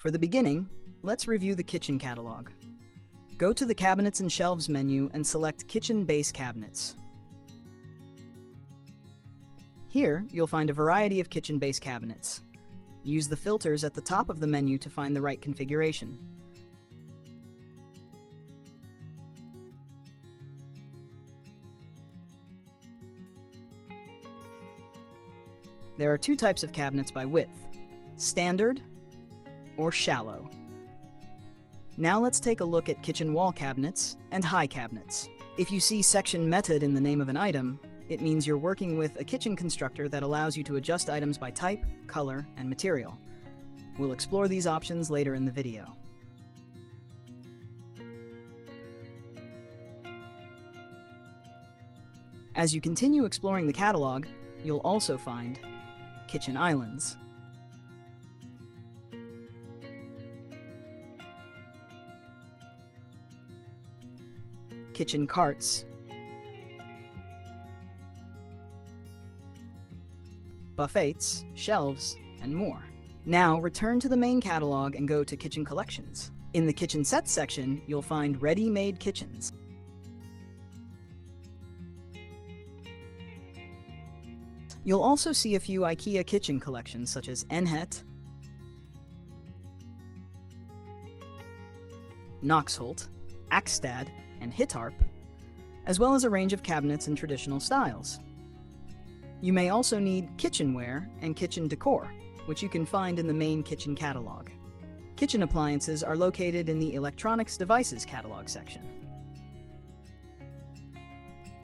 For the beginning, let's review the kitchen catalog. Go to the Cabinets and Shelves menu and select Kitchen Base Cabinets. Here, you'll find a variety of kitchen base cabinets. Use the filters at the top of the menu to find the right configuration. There are two types of cabinets by width: standard or shallow. Now let's take a look at kitchen wall cabinets and high cabinets. If you see section method in the name of an item, it means you're working with a kitchen constructor that allows you to adjust items by type, color, and material. We'll explore these options later in the video. As you continue exploring the catalog, you'll also find kitchen islands, kitchen carts, buffets, shelves, and more. Now return to the main catalog and go to Kitchen Collections. In the Kitchen Sets section, you'll find ready-made kitchens. You'll also see a few IKEA kitchen collections such as Enhet, Knoxholt, Axstad, and Hittarp, as well as a range of cabinets in traditional styles. You may also need kitchenware and kitchen decor, which you can find in the main kitchen catalog. Kitchen appliances are located in the Electronics Devices catalog section.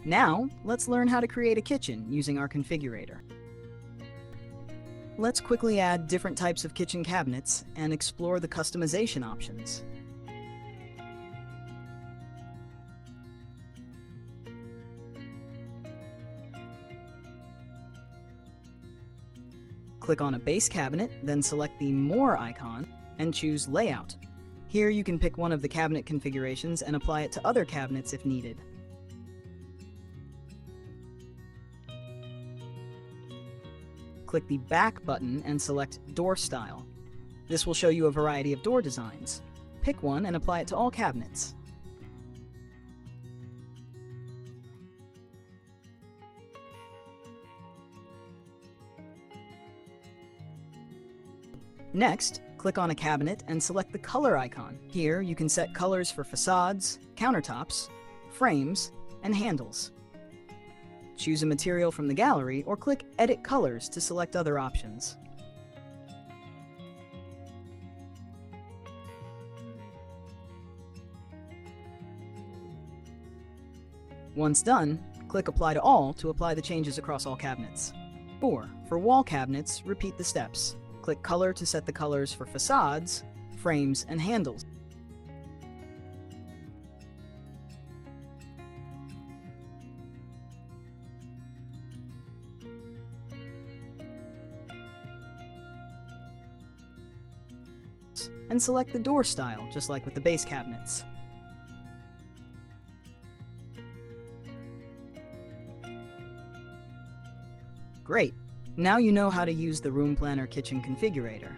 Now, let's learn how to create a kitchen using our configurator. Let's quickly add different types of kitchen cabinets and explore the customization options. Click on a base cabinet, then select the More icon and choose Layout. Here you can pick one of the cabinet configurations and apply it to other cabinets if needed. Click the Back button and select Door Style. This will show you a variety of door designs. Pick one and apply it to all cabinets. Next, click on a cabinet and select the color icon. Here you can set colors for facades, countertops, frames, and handles. Choose a material from the gallery or click Edit Colors to select other options. Once done, click Apply to All to apply the changes across all cabinets. For wall cabinets, repeat the steps. Click Color to set the colors for facades, frames, and handles. And select the door style, just like with the base cabinets. Great! Now you know how to use the Room Planner Kitchen Configurator.